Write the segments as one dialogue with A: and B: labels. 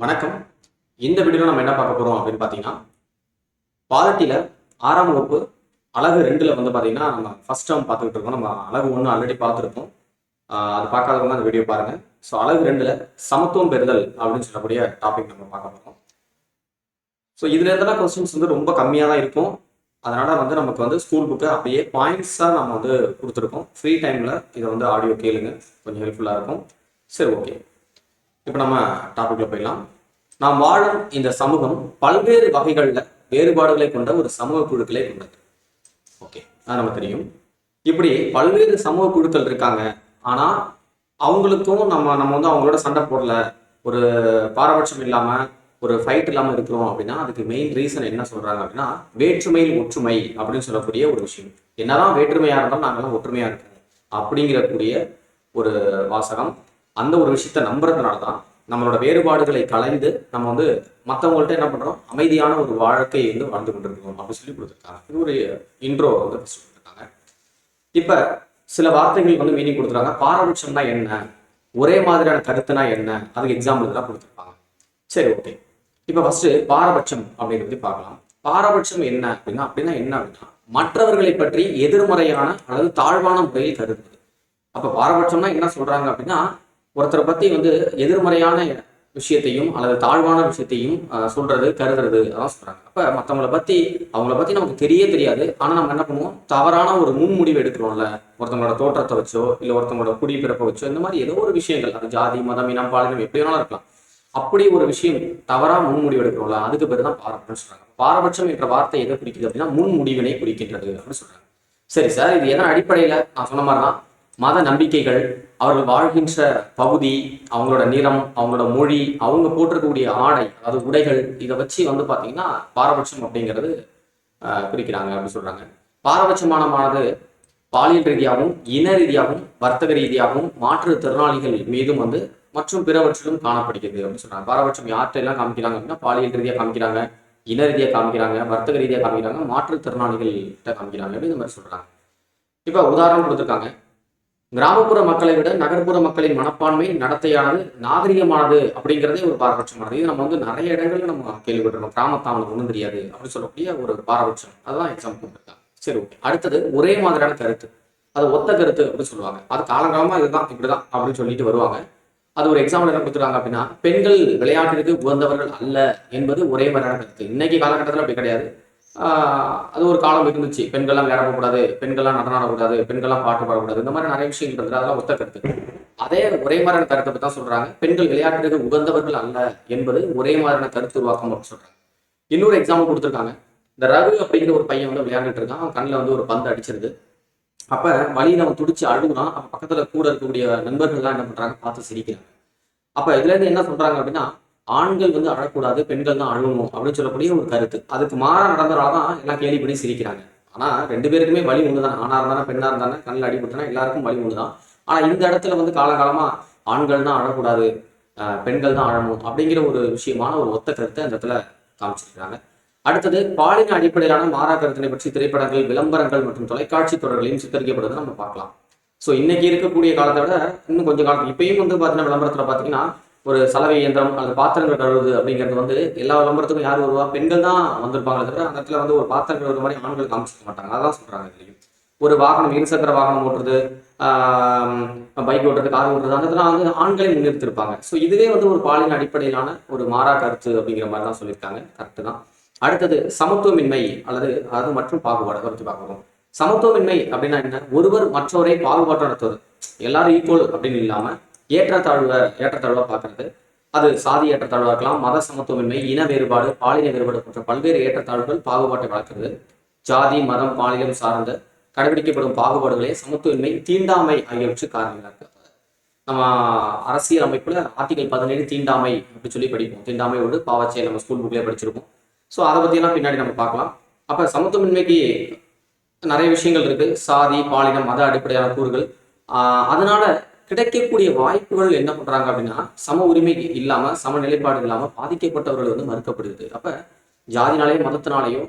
A: வணக்கம். இந்த வீடியோல நம்ம என்ன பார்க்க போறோம் அப்படின்னு பார்த்தீங்கன்னா, பாலிட்டில 6ஆம் வகுப்பு அலகு 2ல வந்து பார்த்தீங்கன்னா, நம்ம ஃபர்ஸ்ட் டேர்ம் பார்த்துக்கிட்டு இருக்கோம். நம்ம அலகு 1 ஆல்ரெடி பார்த்துருக்கோம். அது பார்க்காதவங்க அந்த வீடியோ பாருங்க. ஸோ அலகு 2ல சமத்துவம் பெறுதல் அப்படின்னு சொல்லக்கூடிய டாபிக் நம்ம பார்க்க போறோம். ஸோ இதுல இருந்தெல்லாம் கொஸ்டின்ஸ் வந்து ரொம்ப கம்மியாக தான் இருக்கும். அதனால வந்து நமக்கு வந்து ஸ்கூல் புக்கை அப்படியே பாயிண்ட்ஸாக நம்ம வந்து கொடுத்துருக்கோம். ஃப்ரீ டைம்ல இதை வந்து ஆடியோ கேளுங்க, கொஞ்சம் ஹெல்ப்ஃபுல்லாக இருக்கும். சரி, ஓகே. இப்போ நம்ம டாபிக்ல போயிடலாம். நாம் வாழும் இந்த சமூகம் பல்வேறு வகைகளில் வேறுபாடுகளை கொண்ட ஒரு சமூக குழுக்களை கொண்டது. ஓகே, அது நம்ம தெரியும். இப்படி பல்வேறு சமூக குழுக்கள் இருக்காங்க. ஆனா அவங்களுக்கும் நம்ம நம்ம வந்து அவங்களோட சண்டை போடல, ஒரு பாரபட்சம் இல்லாம, ஒரு ஃபைட் இல்லாம இருக்கிறோம் அப்படின்னா அதுக்கு மெயின் ரீசன் என்ன சொல்றாங்க அப்படின்னா, வேற்றுமையில் ஒற்றுமை அப்படின்னு சொல்லக்கூடிய ஒரு விஷயம். என்னதான் வேற்றுமையா இருந்தாலும் நாங்கெல்லாம் ஒற்றுமையா இருக்கோம் அப்படிங்கிறக்கூடிய ஒரு வாசகம். அந்த ஒரு விஷயத்த நம்புறதுனால தான் நம்மளோட வேறுபாடுகளை கலைந்து நம்ம வந்து மற்றவங்கள்ட்ட என்ன பண்றோம், அமைதியான ஒரு வாழ்க்கையை வந்து வாழ்ந்து கொண்டிருக்கோம் அப்படின்னு சொல்லி கொடுத்துருக்காங்க. இது ஒரு இன்ட்ரோ வந்து கொடுத்துருக்காங்க. இப்ப சில வார்த்தைகள் வந்து மீனிங் கொடுத்துருக்காங்க. பாரபட்சம்னா என்ன, ஒரே மாதிரியான கருத்துனா என்ன, அதுக்கு எக்ஸாம்பிள் இதெல்லாம் கொடுத்துருப்பாங்க. சரி, ஓகே. இப்ப ஃபர்ஸ்ட் பாரபட்சம் அப்படிங்கிறது பார்க்கலாம். பாரபட்சம் என்ன அப்படின்னா என்ன அப்படின்னா, மற்றவர்களை பற்றி எதிர்மறையான அல்லது தாழ்வான முறையில் கருதுவது. அப்ப பாரபட்சம்னா என்ன சொல்றாங்க அப்படின்னா, ஒருத்தரை பத்தி வந்து எதிர்மறையான விஷயத்தையும் அல்லது தாழ்வான விஷயத்தையும் சொல்றது, கருதுறது, அதான் சொல்றாங்க. அப்ப மற்றவங்களை பத்தி அவங்கள பத்தி நமக்கு தெரியாது. ஆனா நம்ம என்ன பண்ணுவோம், தவறான ஒரு முன்முடிவு எடுக்கிறோம்ல. ஒருத்தவங்களோட தோற்றத்தை வச்சோ இல்ல ஒருத்தவங்களோட குடிப்பிறப்பை வச்சோ, இந்த மாதிரி ஏதோ ஒரு விஷயங்கள், அது ஜாதி, மதம், இனம், பாலினம் எப்படி வேணாலும் இருக்கலாம். அப்படி ஒரு விஷயம் தவறா முன்முடிவு எடுக்கிறோம்ல, அதுக்கு பேர் தான் பாரபட்சம் சொல்றாங்க. பாரபட்சம் என்ற வார்த்தை எதை குறிக்குது அப்படின்னா, முன்முடிவினை குறிக்கின்றது அப்படின்னு சொல்றாங்க. சரி சார், இது எதன் அடிப்படையில? நான் சொன்ன மாதிரி தான், மத நம்பிக்கைகள், அவர்கள் வாழ்கின்ற பகுதி, அவங்களோட நிறம், அவங்களோட மொழி, அவங்க போட்டிருக்கக்கூடிய ஆடை, அதாவது உடைகள், இதை வச்சு வந்து பார்த்தீங்கன்னா பாரபட்சம் அப்படிங்கிறது குறிக்கிறாங்க அப்படின்னு சொல்றாங்க. பாரபட்சமானது பாலியல் ரீதியாகவும், இன ரீதியாகவும், வர்த்தக ரீதியாகவும், மாற்றுத்திறனாளிகள் மீதும் வந்து மற்றும் பிறவற்றிலும் காணப்படுகிறது அப்படின்னு சொல்றாங்க. பாரபட்சம் யார்கிட்ட எல்லாம் காமிக்கிறாங்க அப்படின்னா, பாலியல் ரீதியாக காமிக்கிறாங்க, இன ரீதியாக காமிக்கிறாங்க, வர்த்தக ரீதியாக காமிக்கிறாங்க, மாற்றுத்திறனாளிகள் காமிக்கிறாங்க அப்படின்னு இந்த மாதிரி சொல்றாங்க. இப்ப உதாரணம் கொடுத்துருக்காங்க. கிராமப்புற மக்களை விட நகர்ப்புற மக்களின் மனப்பான்மை, நடத்தையானது நாகரிகமானது அப்படிங்கிறதே ஒரு பாரபட்சமானது. இது நம்ம வந்து நிறைய இடங்கள்ல நம்ம கேள்விப்பட்டிருக்கோம். கிராமத்தை அவனுக்கு ஒன்றும் தெரியாது அப்படின்னு சொல்லக்கூடிய ஒரு பாரபட்சம். அதுதான் எக்ஸாம்பிள் கொடுத்துருக்காங்க. சரி, ஓகே. அடுத்தது ஒரே மாதிரியான கருத்து, அது ஒத்த கருத்து அப்படின்னு சொல்லுவாங்க. அது காலங்காலமா இதுதான் இப்படிதான் அப்படின்னு சொல்லிட்டு வருவாங்க. அது ஒரு எக்ஸாம்பிள் என்ன கொடுத்துருக்காங்க அப்படின்னா, பெண்கள் விளையாட்டிற்கு உகந்தவர்கள் அல்ல என்பது ஒரே மாதிரியான கருத்து. இன்னைக்கு காலகட்டத்தில் அப்படி கிடையாது. அது ஒரு காலம் இருந்துச்சு. பெண்கள்லாம் விளையாட போகக்கூடாது, பெண்கள்லாம் நடனம் ஆடக்கூடாது, பெண்கள்லாம் பாட்டு பாடக்கூடாது, இந்த மாதிரி நிறைய விஷயங்கள் இருக்குது. அதெல்லாம் ஒத்த கருத்து. அதே ஒரே மாதிரியான கருத்தை பற்றி தான் சொல்றாங்க. பெண்கள் விளையாட்டுக்கு உகந்தவர்கள் அல்ல என்பது ஒரே மாதிரியான கருத்து உருவாக்கம் அப்படின்னு சொல்றாங்க. இன்னொரு எக்ஸாம்பிள் கொடுத்துருக்காங்க. இந்த ரகு அப்படிங்கிற ஒரு பையன் வந்து விளையாண்டுட்டு இருக்கான். அவன் கண்ணில் வந்து ஒரு பந்து அடிச்சிருது. அப்ப வழியில அவன் துடிச்சு அழுகுறான். அப்ப பக்கத்துல கூட இருக்கக்கூடிய நண்பர்கள்லாம் என்ன பண்றாங்க, பார்த்து சிரிக்கிறாங்க. அப்ப இதுல இருந்து என்ன சொல்றாங்க அப்படின்னா, ஆண்கள் வந்து அழக்கூடாது, பெண்கள் தான் அழுகணும் அப்படின்னு சொல்லக்கூடிய ஒரு கருத்து. அதுக்கு மாறா நடந்தனாலதான் எல்லாம் கேலி பண்ணி சிரிக்கிறாங்க. ஆனா ரெண்டு பேருக்குமே வலி ஒண்ணுதான். ஆணா இருந்தானே பெண்ணா இருந்தானே கண்ணில் அடிபட்டுனா எல்லாருக்கும் வலி ஒண்ணுதான். ஆனா இந்த இடத்துல வந்து காலகாலமா ஆண்கள் தான் அழக்கூடாது, பெண்கள் தான் அழணும் அப்படிங்கிற ஒரு விஷயமான ஒரு ஒத்த கருத்தை அந்த இடத்துல காமிச்சிருக்கிறாங்க. அடுத்தது பாலின அடிப்படையிலான மாறா கருத்தினை பற்றி திரைப்படங்கள், விளம்பரங்கள் மற்றும் தொலைக்காட்சி தொடர்களையும் சித்தரிக்கப்படுவதை நம்ம பார்க்கலாம். ஸோ இன்னைக்கு இருக்கக்கூடிய காலத்தை விட இன்னும் கொஞ்சம் காலத்துக்கு இப்பயும் வந்து பார்த்தீங்கன்னா விளம்பரத்தில் பார்த்தீங்கன்னா, ஒரு சலவை இயந்திரம் அல்லது பாத்திரங்கள் கழுவுது அப்படிங்கிறது வந்து எல்லா விளம்பரத்துக்கும் யார் வருவா, பெண்கள் தான் வந்திருப்பாங்களே தவிர அந்த இடத்துல வந்து ஒரு பாத்திரம் கழுவுற மாதிரி ஆண்கள் காமிச்சிக்க மாட்டாங்க. அதான் சொல்றாங்க. இதுலையும் ஒரு வாகனம், இருசக்கர வாகனம் ஓட்டுறது, பைக் ஓட்டுறது, கார் ஓட்டுறது, அந்த இடத்துல வந்து ஆண்களை முன்னிறுத்திருப்பாங்க. ஸோ இதுவே வந்து ஒரு பாலின அடிப்படையிலான ஒரு மாறா கருத்து அப்படிங்கிற மாதிரி தான் சொல்லியிருக்காங்க. கரெக்டு தான். அடுத்தது சமத்துவமின்மை அல்லது அது மற்றும் பாகுபாடு பற்றி பார்க்கணும். சமத்துவமின்மை அப்படின்னா என்ன, ஒருவர் மற்றவரை பாகுபாட்டு நடத்துவது. எல்லாரும் ஈக்குவல் அப்படின்னு இல்லாம ஏற்றத்தாழ்வா பார்க்கறது. அது சாதி ஏற்றத்தாழ்வா இருக்கலாம், மத சமத்துவமின்மை, இன வேறுபாடு, பாலின வேறுபாடு போன்ற பல்வேறு ஏற்றத்தாழ்வுகள் பாகுபாட்டை வளர்க்கிறது. ஜாதி, மதம், பாலினம் சார்ந்த கடைபிடிக்கப்படும் பாகுபாடுகளே சமத்துவமின்மை, தீண்டாமை ஆகியவற்று காரணமாக இருக்கு. நம்ம அரசியல் அமைப்புல ஆர்டிகல் 17 தீண்டாமை அப்படி சொல்லி படிப்போம். தீண்டாமை ஒரு பாவச்செயல் நம்ம ஸ்கூல் புக்லேயே படிச்சிருப்போம். ஸோ அதை பற்றியெல்லாம் பின்னாடி நம்ம பார்க்கலாம். அப்போ சமத்துவமின்மைக்கு நிறைய விஷயங்கள் இருக்கு. சாதி, பாலினம், மத அடிப்படையான கூறுகள். அதனால கிடைக்கக்கூடிய வாய்ப்புகள் என்ன பண்றாங்க அப்படின்னா, சம உரிமை இல்லாம, சம நிலைப்பாடு இல்லாம பாதிக்கப்பட்டவர்கள் வந்து மறுக்கப்படுது. அப்ப ஜாதினாலேயோ மதத்தினாலேயோ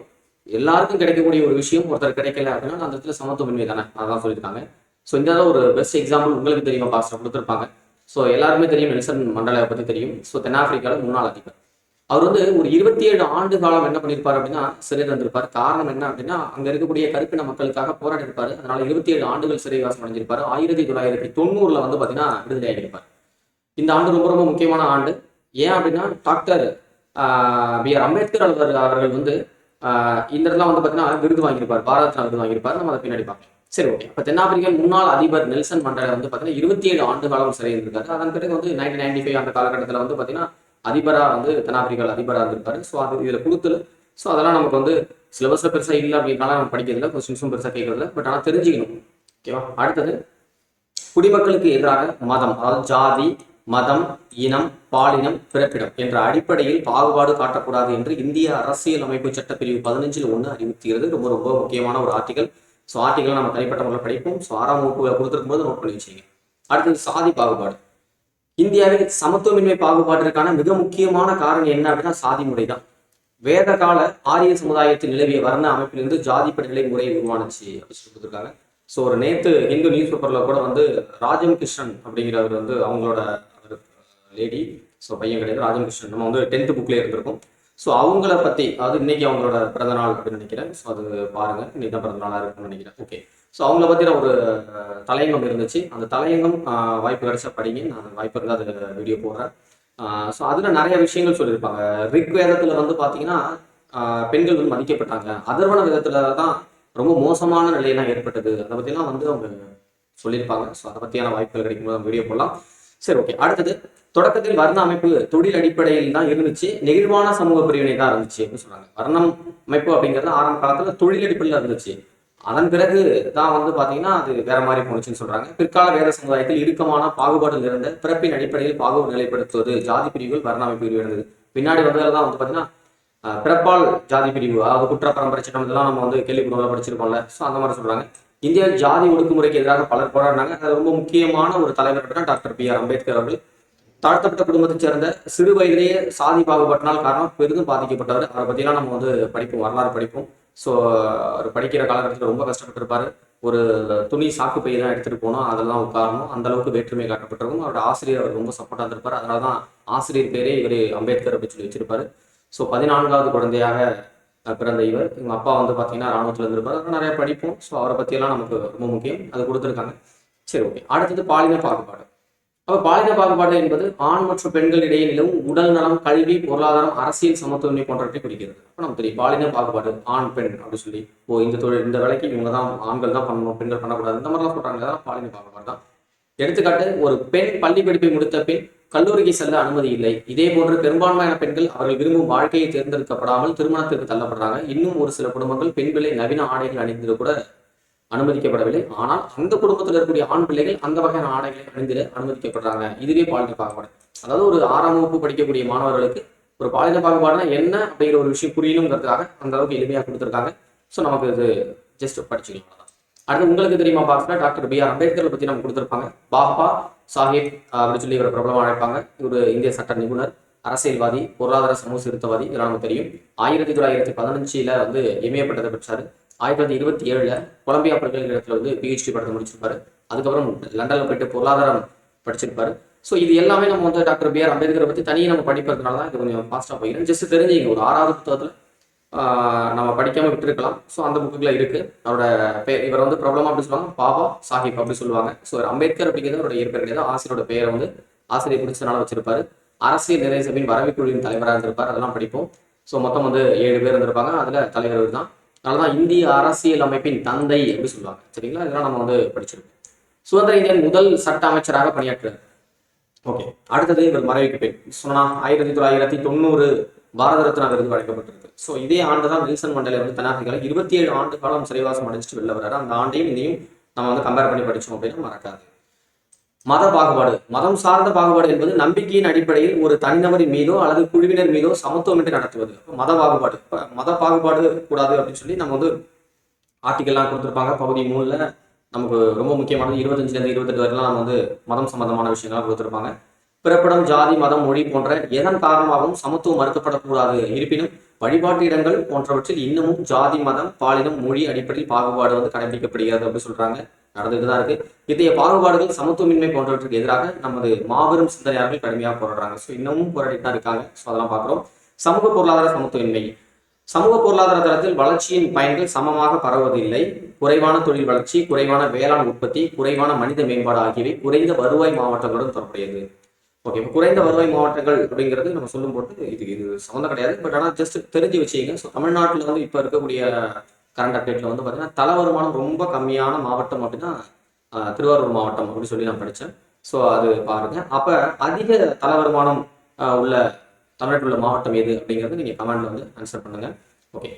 A: எல்லாருக்கும் கிடைக்கக்கூடிய ஒரு விஷயம் ஒருத்தர் கிடைக்கல அப்படின்னா அந்த இடத்துல சமத்துவமின்மை தானே, அதான் சொல்லியிருக்காங்க. ஸோ இந்த ஒரு பெஸ்ட் எக்ஸாம்பிள் உங்களுக்கு தெரியுமா பாஸ்டர் கொடுத்துருப்பாங்க. ஸோ எல்லாருமே தெரியும், நெல்சன் மண்டேலாவை பற்றி தெரியும். ஸோ தென்னாப்பிரிக்காவில் முன்னாள் அதிபர். அவர் வந்து ஒரு 27 ஆண்டு காலம் என்ன பண்ணியிருப்பார் அப்படின்னா சிறையில் இருந்திருப்பார். காரணம் என்ன அப்படின்னா அங்கே இருக்கக்கூடிய கருப்பின மக்களுக்காக போராடி இருப்பார். அதனால 27 ஆண்டுகள் சிறைவாசம் அடைஞ்சிருப்பார். 1990 வந்து பார்த்தீங்கன்னா விடுதலை ஆகியிருப்பார். இந்த ஆண்டு ரொம்ப ரொம்ப முக்கியமான ஆண்டு. ஏன் அப்படின்னா டாக்டர் B.R. அம்பேத்கர் அவர்கள் வந்து இந்த இடத்துல வந்து பார்த்தீங்கன்னா விருது வாங்கியிருப்பார், பாரத் ரத்னா விருது வாங்கியிருப்பார். நம்ம அதை பின்னாடி பார்க்கலாம். சரி, ஓகே. இப்போ தென்னாப்பிரிக்கா முன்னாள் அதிபர் நெல்சன் மண்டேலா வந்து பார்த்தீங்கன்னா 27 ஆண்டு காலம் சிறையில் இருந்திருக்காரு. அதன் பிறகு வந்து 1995 அந்த காலகட்டத்தில் வந்து பார்த்தீங்கன்னா அதிபராக வந்து தென்னாப்பிரிக்காவில் அதிபராக இருந்திருப்பாரு. ஸோ அது இதில் கொடுத்துல. ஸோ அதெல்லாம் நமக்கு வந்து சிலபஸில் பெருசாக இல்லை அப்படின்னால நம்ம படிக்கிறதில்ல, கொஸ்டின்ஸும் பெருசாக கேட்கறதில்ல. பட் ஆனால் தெரிஞ்சுக்கணும். ஓகேவா? அடுத்தது, குடிமக்களுக்கு எதிராக மதம், அதாவது ஜாதி, மதம், இனம், பாலினம், பிறப்பிடம் என்ற அடிப்படையில் பாகுபாடு காட்டக்கூடாது என்று இந்திய அரசியல் அமைப்பு சட்டப்பிரிவு 15(1) அறிவிக்கிறது. ரொம்ப ரொம்ப முக்கியமான ஒரு ஆர்டிகல். ஸோ ஆர்டிகல் நம்ம தனிப்பட்ட முறையில் படிப்போம். ஸோ 6ஆம் வகுப்பு கொடுத்துருக்கும் போது நோட் பண்ணி வச்சுங்க. அடுத்தது, சாதி பாகுபாடு. இந்தியாவில் சமத்துவமின்மை பாகுபாட்டிற்கான மிக முக்கியமான காரணம் என்ன அப்படின்னா சாதி முறை தான். வேத கால ஆரிய சமுதாயத்தில் நிலவிய வர்ண அமைப்பிலிருந்து ஜாதி படிநிலை முறை உருவானுச்சு அப்படின்னு சொல்லி கொடுத்துருக்காங்க. ஸோ ஒரு நேற்று ஹிந்து நியூஸ் பேப்பர்ல கூட வந்து ராஜம் கிருஷ்ணன் அப்படிங்கிறவர் வந்து அவங்களோட லேடி, ஸோ பையன் கிடையாது, ராஜம் கிருஷ்ணன். நம்ம வந்து 10th புக்லேயே இருந்திருக்கும். ஸோ அவங்கள பற்றி, அதாவது இன்னைக்கு அவங்களோட பிறந்த நாள் அப்படின்னு நினைக்கிறேன். ஸோ அது பாருங்க, இன்னைக்கு தான் பிறந்த நாளாக இருக்குன்னு நினைக்கிறேன். ஓகே. ஸோ அவங்கள பற்றின ஒரு தலையங்கம் இருந்துச்சு. அந்த தலையங்கம் வாய்ப்பு கிடைச்சா படிங்க. நான் வாய்ப்பு இருந்தால் அது வீடியோ போடுறேன். ஸோ அதில் நிறைய விஷயங்கள் சொல்லியிருப்பாங்க. ரிக் வேதத்தில் வந்து பார்த்தீங்கன்னா பெண்கள் வந்து மதிக்கப்பட்டாங்க. அதர்வன விதத்தில் தான் ரொம்ப மோசமான நிலையெல்லாம் ஏற்பட்டது. அதை பற்றிலாம் வந்து அவங்க சொல்லியிருப்பாங்க. ஸோ அதை பற்றியான வாய்ப்புகள் கிடைக்கும்போது நம்ம வீடியோ போடலாம். சரி, ஓகே. அடுத்தது, தொடக்கத்தில் வர்ண அமைப்பு தொழில் அடிப்படையில் தான் இருந்துச்சு, நெகிழ்வான சமூக பிரிவினை தான் இருந்துச்சு அப்படின்னு சொல்றாங்க. வர்ணம் அமைப்பு அப்படிங்கிறது ஆரம்ப காலத்துல தொழில் அடிப்படையில் இருந்துச்சு. அதன் பிறகு தான் வந்து பாத்தீங்கன்னா அது வேற மாதிரி போனுச்சுன்னு சொல்றாங்க. பிற்கால வேத சமுதாயத்தில் இறுக்கமான பாகுபாடு இருந்த பிறப்பின் அடிப்படையில் பாகுபாடு நிலைப்படுத்துவது ஜாதி பிரிவுகள் வர்ண அமைப்பு பிரிவு இருந்தது. பின்னாடி வந்ததுதான் வந்து பாத்தீங்கன்னா பிறப்பால் ஜாதி பிரிவு, அதாவது குற்ற பரம்பரை சட்டம், இதெல்லாம் நம்ம வந்து கேள்விப்பட படிச்சிருக்கோம்ல. ஸோ அந்த மாதிரி சொல்றாங்க. இந்தியாவில் ஜாதி ஒடுக்குமுறைக்கு எதிராக பலர் போராடினாங்க. அது ரொம்ப முக்கியமான ஒரு தலைவர் அப்படின்னா டாக்டர் B.R. அம்பேத்கர் அவர்கள். தாழ்த்தப்பட்ட குடும்பத்தைச் சேர்ந்த சிறு வயதிலேயே சாதி பாகுபாட்டினால் காரணம் பெரிதும் பாதிக்கப்பட்டவர். அவரை பற்றியெல்லாம் நம்ம வந்து படிப்போம், வரலாறு படிப்போம். ஸோ அவர் படிக்கிற காலகட்டத்தில் ரொம்ப கஷ்டப்பட்டிருப்பாரு. ஒரு துணி சாக்கு பை தான் எடுத்துகிட்டு போனோம், அதெல்லாம் உட்காரணும். அந்த அளவுக்கு வேற்றுமை காட்டப்பட்டிருக்கும். அவரோட ஆசிரியர் அவர் ரொம்ப சப்போர்ட்டாக இருந்திருப்பார். அதனால தான் ஆசிரியர் பேரே இவர் அம்பேத்கர் அப்படின்னு சொல்லி வச்சிருப்பாரு. ஸோ 14வது குழந்தையாக பிறந்த இவர். இவங்க அப்பா வந்து பார்த்தீங்கன்னா ராணுவத்தில் இருந்திருப்பார். அதெல்லாம் நிறைய படிப்போம். ஸோ அவரை பற்றியெல்லாம் நமக்கு ரொம்ப முக்கியம், அது கொடுத்துருக்காங்க. சரி, ஓகே. அடுத்தது, பாலின பாகுபாடு. அப்போ பாலின பாகுபாடு என்பது ஆண் மற்றும் பெண்கள் இடையே நிலவும் உடல் நலம், கல்வி, பொருளாதாரம், அரசியல் சமத்துவமை போன்றவற்றை குறிக்கிறது. அப்போ நமக்கு தெரியும் பாலின பாகுபாடு, ஆண் பெண் அப்படின்னு சொல்லி, இந்த தொழில், இந்த வேலைக்கு இவங்க தான், ஆண்கள் தான் பண்ணணும், பெண்கள் பண்ணக்கூடாது, இந்த மாதிரிலாம் சொல்றாங்க. அதெல்லாம் பாலின பாகுபாடு தான். எடுத்துக்காட்டு, ஒரு பெண் பள்ளி படிப்பை முடித்த பின் கல்லூரிக்கு செல்ல அனுமதி இல்லை. இதே போன்று பெரும்பான்மையான பெண்கள் அவர்கள் விரும்பும் வாழ்க்கையை தேர்ந்தெடுக்கப்படாமல் திருமணத்திற்கு தள்ளப்படுறாங்க. இன்னும் ஒரு சில குடும்பங்கள் பெண்களை நவீன ஆடைகள் அணிந்திட கூட அனுமதிக்கப்படவில்லை. ஆனால் அந்த குடும்பத்தில் இருக்கக்கூடிய ஆண் பிள்ளைகள் அந்த வகையான ஆடைகளை அணிந்திட அனுமதிக்கப்படுறாங்க. இதுவே பாலின பாகுபாடு. அதாவது ஒரு 6ஆம் வகுப்பு படிக்கக்கூடிய மாணவர்களுக்கு ஒரு பாலின பாகுபாடுனா என்ன அப்படிங்கிற ஒரு விஷயம் புரியணுங்கிறதுக்காக அந்த அளவுக்கு எளிமையாக கொடுத்துருக்காங்க. ஸோ நமக்கு இது ஜஸ்ட் படிச்சுக்கலாம். அடுத்து, உங்களுக்கு தெரியுமா பாக்ஸ்ல டாக்டர் B.R. அம்பேத்கரை பற்றி நம்ம கொடுத்துருப்பாங்க. பாபா சாஹிப் அப்படின்னு சொல்லி இவரை பிரபலமாக அழைப்பாங்க. இவர் இந்திய சட்ட நிபுணர், அரசியல்வாதி, பொருளாதார சமூக சிறுத்தவாதி, இதெல்லாம் நமக்கு தெரியும். 1915 வந்து எம்ஏ பட்டத்தை பெற்றாரு. 1927 கொலம்பியா பல்கலைக்கழகத்தில் வந்து PhD பட்டத்தை முடிச்சிருப்பாரு. அதுக்கப்புறம் லண்டனில் போயிட்டு பொருளாதாரம் படிச்சிருப்பாரு. ஸோ இது எல்லாமே நம்ம வந்து டாக்டர் B.R. அம்பேத்கரை பற்றி தனியாக நம்ம படிப்பதுனால தான் இது கொஞ்சம் ஃபாஸ்ட்டாக போயிடும். ஜஸ்ட் தெரிஞ்சுங்க, ஒரு 6வது புத்தகத்தில் நம்ம படிக்காம விட்டுருக்கலாம். ஸோ அந்த புக்குல இருக்கு. அவரோட பேர், இவர் வந்து பிரபலமா அப்படி சொல்லுவாங்க, பாபா சாஹிப் அப்படி சொல்லுவாங்க. ஸோ அம்பேத்கர் அப்படிங்கிறது அவரோட இயற்பெயர் கிடையாது. ஆசிரியரோட பெயரை வந்து ஆசிரியர் பிடிச்சதுனால வச்சிருப்பாரு. அரசியல் நிர்ணய சபையின் வரவுக்குழுவின் தலைவராக இருந்திருப்பார். அதெல்லாம் படிப்போம். ஸோ மொத்தம் வந்து 7 பேர் இருந்திருப்பாங்க. அதுல தலைவர் தான். அதனாலதான் இந்திய அரசியல் அமைப்பின் தந்தை அப்படி சொல்லுவாங்க. சரிங்களா? இதெல்லாம் நம்ம வந்து படிச்சிருக்கோம். சுதந்திர இந்தியாவின் முதல் சட்ட அமைச்சராக பணியாற்றுறார். ஓகே. அடுத்தது, இவர் மறைவுக்கு பின் சொன்னா 1990 பாரத ரத்னா விருது வழங்கப்பட்டிருக்கு. ஸோ இதே ஆண்டு தான் நெல்சன் மண்டேலா வந்து தென்னாப்பிரிக்கால 27 ஆண்டு காலம் சிறைவாசம் அடைஞ்சிட்டு வெளில வர்றாரு. அந்த ஆண்டையும் இதையும் நம்ம வந்து கம்பேர் பண்ணி படிச்சோம் அப்படின்னா மறக்காது. மத பாகுபாடு. மதம் சார்ந்த பாகுபாடு என்பது நம்பிக்கையின் அடிப்படையில் ஒரு தனிநபரின் மீதோ அல்லது குழுவினர் மீதோ சமத்துவமின்றி நடத்துவது. மத பாகுபாடு. மத பாகுபாடு கூடாது அப்படின்னு சொல்லி நம்ம வந்து ஆர்டிகல்லாம் கொடுத்துருப்பாங்க. பகுதி 3ல நமக்கு ரொம்ப முக்கியமானது 25லேருந்து 28 வரைலாம் நம்ம வந்து மதம் சம்பந்தமான விஷயங்கள்லாம் கொடுத்துருப்பாங்க. பிறப்பிடம், ஜாதி, மதம், மொழி போன்ற எதன் காரணமாகவும் சமத்துவம் மறுக்கப்படக்கூடாது. இருப்பினும் வழிபாட்டு இடங்கள் போன்றவற்றில் இன்னமும் ஜாதி மதம் பாலினம் மொழி அடிப்படையில் பாகுபாடு வந்து கடைபிடிக்கப்படுகிறது அப்படின்னு சொல்றாங்க. நடந்துட்டு தான் இருக்கு. இத்தகைய பாகுபாடுகள் சமத்துவமின்மை போன்றவற்றுக்கு எதிராக நமது மாபெரும் சிந்தனையாளர்கள் கடுமையாக போராடுறாங்க. ஸோ இன்னமும் போராடிட்டு தான் இருக்காங்க. ஸோ அதெல்லாம் பார்க்குறோம். சமூக பொருளாதார சமத்துவமின்மை. சமூக பொருளாதார தளத்தில் வளர்ச்சியின் பயன்கள் சமமாக பரவுவதில்லை. குறைவான தொழில் வளர்ச்சி, குறைவான வேளாண் உற்பத்தி, குறைவான மனித மேம்பாடு ஆகியவை குறைந்த வருவாய் மாவட்டங்களுடன் தொடர்புடையது. ஓகே, இப்போ குறைந்த வருவாய் மாவட்டங்கள் அப்படிங்கிறது நம்ம சொல்லும்போது இது சம்மந்தம் கிடையாது. பட் ஆனால் ஜஸ்ட் தெரிஞ்சு வச்சுக்கோங்க. ஸோ தமிழ்நாட்டில் வந்து இப்போ இருக்கக்கூடிய கரண்ட் அப்டேட்ல வந்து பார்த்தீங்கன்னா தல வருமானம் ரொம்ப கம்மியான மாவட்டம் அப்படின்னா திருவாரூர் மாவட்டம் அப்படின்னு சொல்லி நான் படித்தேன். ஸோ அது பாருங்க. அப்போ அதிக தல வருமானம் உள்ள தமிழ்நாட்டில் உள்ள மாவட்டம் எது அப்படிங்கிறது நீங்கள் கமெண்ட்ல வந்து ஆன்சர் பண்ணுங்க. ஓகே,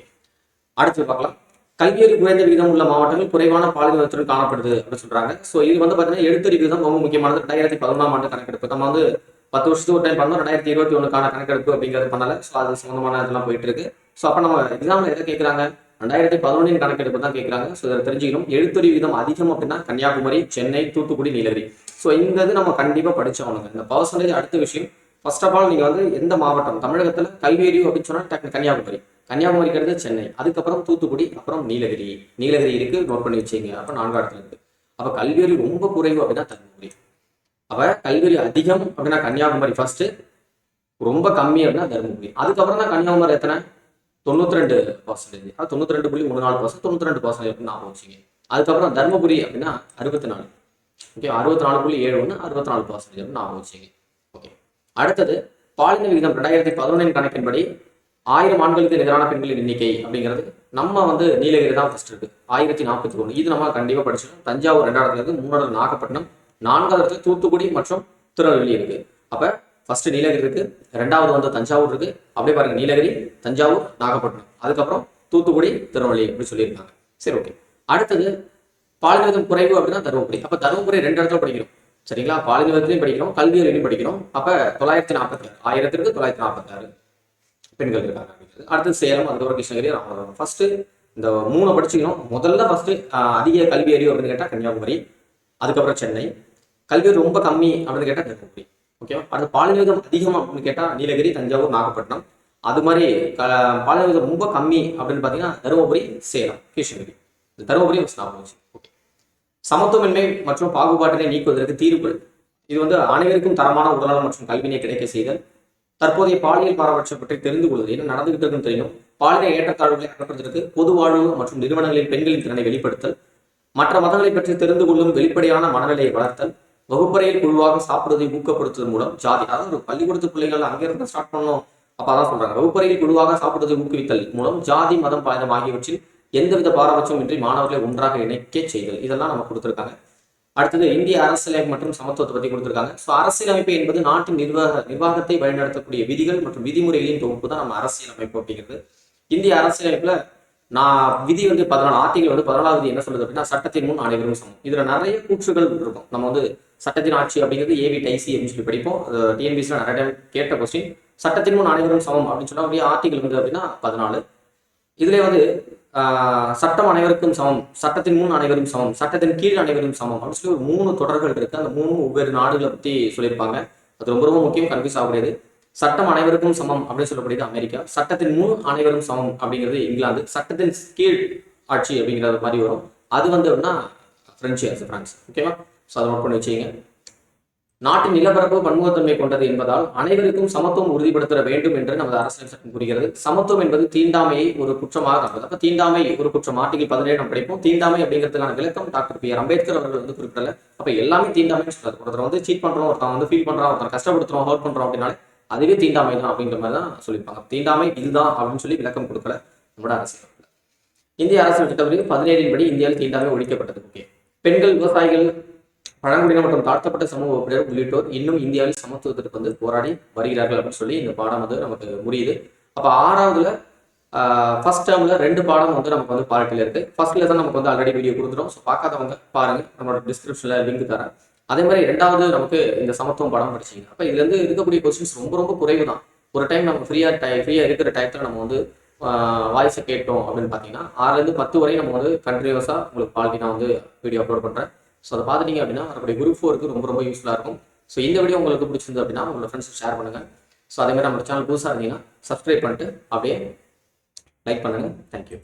A: அடுத்து பார்க்கலாம். கல்வியறி குறைந்த விகிதம் உள்ள மாவட்டங்கள் குறைவான பாலினத்துடன் காணப்படுது அப்படின்னு சொல்றாங்க. ஸோ இது வந்து பார்த்தீங்கன்னா எழுத்தறி விகிதம் ரொம்ப முக்கியமானது. 2011ஆம் ஆண்டு கணக்கெடுப்பு நம்ம வந்து 10 வருஷத்துக்கு ஒரு டைம் பண்ணோம். 2021க்கான கணக்கெடுப்பு அப்படிங்கிறது பண்ணல. ஸோ அது சம்பந்தமான இதெல்லாம் போயிட்டு இருக்கு. ஸோ அப்போ நம்ம எக்ஸாம்ல எதை கேட்குறாங்க? 2011 கணக்கெடுப்பு தான் கேட்குறாங்க. ஸோ இதை தெரிஞ்சுக்கணும். எழுத்தறி விகிதம் அதிகம் அப்படின்னா கன்னியாகுமரி, சென்னை, தூத்துக்குடி, நீலகிரி. ஸோ இந்த இது நம்ம கண்டிப்பாக படிச்சவனுங்க. இந்த பர்சன்டேஜ் அடுத்த விஷயம். ஃபர்ஸ்ட் ஆஃப் ஆல் நீங்க வந்து எந்த மாவட்டம் தமிழகத்துல கல்வி அறிவு அப்படின்னு சொன்னா கன்னியாகுமரி, கன்னியாகுமரிக்கு அடுத்து சென்னை, அதுக்கப்புறம் தூத்துக்குடி, அப்புறம் நீலகிரி. நீலகிரி இருக்கு, நோட் பண்ணி வச்சுங்க. அப்ப 4ஆம் இடத்துல இருக்கு. அப்ப கல்வி அறிவு ரொம்ப குறைவு அப்படின்னா தர்மபுரி. அப்ப கல்வி அறிவு அதிகம் அப்படின்னா கன்னியாகுமரி ஃபர்ஸ்ட், ரொம்ப கம்மி அப்படின்னா தர்மபுரி. அதுக்கப்புறம் தான் கன்னியாகுமரி எத்தனை 92%, 92.34%, 92% ஞாபகம் வச்சுங்க. அதுக்கப்புறம் தர்மபுரி அப்படின்னா 64, ஓகே 64.71, 64% ஞாபகம் வச்சுங்க. ஓகே, அடுத்தது பாலின விகிதம் 2011 கணக்கின்படி 1000 ஆண்களுக்கு நிகரான பெண்களின் எண்ணிக்கை அப்படிங்கிறது நம்ம வந்து நீலகிரி தான் ஃபர்ஸ்ட் இருக்கு 1041. இது நம்ம கண்டிப்பா படிச்சிடும். தஞ்சாவூர் 2ஆம் இடத்துல இருக்கு, 3ஆவது நாகப்பட்டினம், 4ஆவது இடத்துல தூத்துக்குடி மற்றும் திருநெல்வேலி இருக்கு. அப்ப ஃபர்ஸ்ட் நீலகிரி இருக்கு, 2ஆவது வந்து தஞ்சாவூர் இருக்கு. அப்படியே பாருங்க, நீலகிரி, தஞ்சாவூர், நாகப்பட்டினம், அதுக்கப்புறம் தூத்துக்குடி, திருநெல்வேலி அப்படி சொல்லியிருக்காங்க. சரி, ஓகே. அடுத்தது பாலின விகிதம் குறைவு அப்படின்னா தருமபுரி. அப்ப தருமபுரி 2 இடத்துல படிக்கிறோம். சரிங்களா? பாலின விகிதத்திலையும் படிக்கிறோம், கல்வி அறிவிலையும் படிக்கிறோம். அப்ப 946, 1000க்கு 946 பெண்கள் இருக்காங்க அப்படிங்கிறது. அடுத்து சேலம், அதுக்கப்புறம் கிருஷ்ணகிரி, ராமநாதபுரம். ஃபர்ஸ்ட் இந்த 3 படிச்சுக்கணும். முதல்ல ஃபர்ஸ்ட் அதிக கல்வி அறிவு அப்படின்னு கேட்டால் கன்னியாகுமரி, அதுக்கப்புறம் சென்னை. கல்வி ரொம்ப கம்மி அப்படின்னு கேட்டால் தருமபுரி. ஓகேவா? அடுத்து பாலின விகிதம் அதிகம் அப்படின்னு கேட்டால் நீலகிரி, தஞ்சாவூர், நாகப்பட்டினம். அது மாதிரி பாலின விகிதம் ரொம்ப கம்மி அப்படின்னு பார்த்தீங்கன்னா தருமபுரி, சேலம், கிருஷ்ணகிரி. தருமபுரி ஞாபகம். ஓகே. சமத்துவமின்மை மற்றும் பாகுபாட்டினை நீக்குவதற்கு தீர்வுகள். இது வந்து அனைவருக்கும் தரமான உடல்நலம் மற்றும் கல்வியினை கிடைக்க செய்தல், தற்போதைய பாலியல் பாரபட்சம் பற்றி தெரிந்து கொள்வது, என்ன நடந்துகிட்டு இருக்குன்னு தெரியணும், பாலின ஏற்றத்தாழ்வுகளை அகற்றுவதற்கு பொது வாழ்வு மற்றும் நிறுவனங்களில் பெண்களின் திறனை வெளிப்படுத்தல், மற்ற மதங்களை பற்றி தெரிந்து கொள்ளும் வெளிப்படையான மனநிலையை வளர்த்தல், வகுப்பறையில் குழுவாக சாப்பிடுவதை ஊக்கப்படுத்துவதன் மூலம் ஜாதி, அதாவது ஒரு பள்ளிக்கூடத்து பிள்ளைகள் அங்கிருந்து ஸ்டார்ட் பண்ணணும். அப்ப அதான் சொல்றாங்க, வகுப்பறையில் குழுவாக சாப்பிடுவதை ஊக்குவித்தல் மூலம் ஜாதி மதம் பாலினம் ஆகியவற்றில் எந்தவித பாரபட்சம் இன்றி மாணவர்களை ஒன்றாக இணைக்க செய்தல். இதெல்லாம் நம்ம கொடுத்துருக்காங்க. அடுத்தது இந்திய அரசியலமைப்பு மற்றும் சமத்துவத்தை பற்றி கொடுத்துருக்காங்க. ஸோ அரசியலமைப்பு என்பது நாட்டின் நிர்வாகத்தை வழிநடத்தக்கூடிய விதிகள் மற்றும் விதிமுறைகளின் தொகுப்பு தான் நம்ம அரசியலமைப்பு அப்படிங்கிறது. இந்திய அரசியலமைப்புல விதி வந்து 14 ஆர்டிகல் வந்து 14வது என்ன சொல்றது அப்படின்னா சட்டத்தின் முன் அனைவரும் சமம். இதுல நிறைய கூற்றுகள் இருக்கும். நம்ம வந்து சட்டத்தின் ஆட்சி அப்படிங்கிறது ஏவிடைசி அப்படின்னு சொல்லி படிப்போம். டிஎன்பிசியில் நிறைய டைம் கேட்ட கொஸ்டின். சட்டத்தின் முன் அனைவரும் சமம் அப்படின்னு சொன்னா அப்படியே ஆர்டிகல் வந்து அப்படின்னா 14. இதுல வந்து சட்டம் அனைவருக்கும் சமம், சட்டத்தின் முன் அனைவரும் சமம், சட்டத்தின் கீழ் அனைவரும் சமம் அப்படின்னு சொல்லி ஒரு 3 தொடர்கள் இருக்கு. அந்த 3 ஒவ்வொரு நாடுகளை பத்தி சொல்லியிருப்பாங்க. அது ரொம்ப ரொம்ப முக்கியம், கன்ஃபியூஸ் ஆகக்கூடியது. சட்டம் அனைவருக்கும் சமம் அப்படின்னு சொல்லக்கூடியது அமெரிக்கா, சட்டத்தின் முன் அனைவரும் சமம் அப்படிங்கிறது இங்கிலாந்து, சட்டத்தின் கீழ் ஆட்சி அப்படிங்கிறது மாதிரி வரும். அது வந்து அப்படின்னா பிரான்ஸ். ஓகேவா? ஸோ அதை நோட் பண்ணி வச்சுங்க. நாட்டின் நிலப்பரப்பு பன்முகத்தன்மை கொண்டது என்பதால் அனைவருக்கும் சமத்துவம் உறுதிப்படுத்த வேண்டும் என்று நமது அரசியல் சட்டம் கூறுகிறது. சமத்துவம் என்பது தீண்டாமையை ஒரு குற்றமாக காண்பது. அப்ப தீண்டாமை ஒரு குற்றம், ஆர்டிகல் 17 நம்ம படிப்போம். தீண்டாமை அப்படிங்கிறதுக்கான விளக்கம் டாக்டர் பி ஆர் அம்பேத்கர் அவர்கள் வந்து குறிப்பிடல. அப்ப எல்லாமே தீண்டாமைன்னு சொல்றாரு. ஒருத்தர் வந்து சீட் பண்றோம், ஒருத்தன் வந்து ஃபீல் பண்றான், ஒருத்தர் கஷ்டப்படுத்துறோம், ஹர்ட் பண்றோம் அப்படின்னாலே அதுவே தீண்டாமை தான் அப்படிங்கிற மாதிரி தான் சொல்லியிருப்பாங்க. தீண்டாமை இதுதான் அப்படின்னு சொல்லி விளக்கம் கொடுக்கல நம்மளோட அரசியல். இந்திய அரசியல் சட்டப்பிரிவு 17 படி இந்தியாவில் தீண்டாமை ஒழிக்கப்பட்டது. ஓகே. பெண்கள், விவசாயிகள், பழங்குடியினர் மற்றும் தாழ்த்தப்பட்ட சமூக உறுப்பினர் உள்ளிட்டோர் இன்னும் இந்தியாவில் சமத்துவத்திற்கு வந்து போராடி வருகிறார்கள் அப்படின்னு சொல்லி இந்த பாடம் வந்து நமக்கு முடியுது. அப்ப 6வதுல ஃபர்ஸ்ட் டேர்ம்ல 2 பாடம் வந்து நமக்கு வந்து பாலிட்டில இருக்கு. ஃபர்ஸ்ட் லெசன் நமக்கு வந்து ஆல்ரெடி வீடியோ கொடுத்துரும். ஸோ பார்க்காதவங்க பாருங்க, நம்மளோட டிஸ்கிரிப்ஷன்ல லிங்க் தரேன். அதே மாதிரி 2வது நமக்கு இந்த சமத்துவம் பாடம் படிச்சீங்க. அப்ப இதுல இருந்து இருக்கக்கூடிய கொஸ்டின்ஸ் ரொம்ப ரொம்ப குறைவு தான். ஒரு டைம் நம்ம ஃப்ரீயா இருக்கிற டயத்துல நம்ம வந்து வாய்ஸை கேட்டோம் அப்படின்னு பார்த்தீங்கன்னா 6லேருந்து 10 வரை நம்ம வந்து கண்டினியூஸா உங்களுக்கு பாலிட்டி நான் வந்து வீடியோ அப்லோட் பண்றேன். ஸோ அதை பார்த்துட்டீங்க அப்படின்னா நம்மளுடைய குரூப் 4க்கு ரொம்ப ரொம்ப யூஸ்ஃபுல்லாக இருக்கும். ஸோ இந்த வீடியோ உங்களுக்கு பிடிச்சிருந்து அப்படின்னா உங்களோட ஃப்ரெண்ட்ஸுக்கு ஷேர் பண்ணுங்க. ஸோ அதே மாதிரி நம்ம சேனல் புதுசாக இருந்தீங்கன்னா சப்ஸ்கிரைப் பண்ணிட்டு அப்படியே லைக் பண்ணுங்கள். தேங்க்யூ.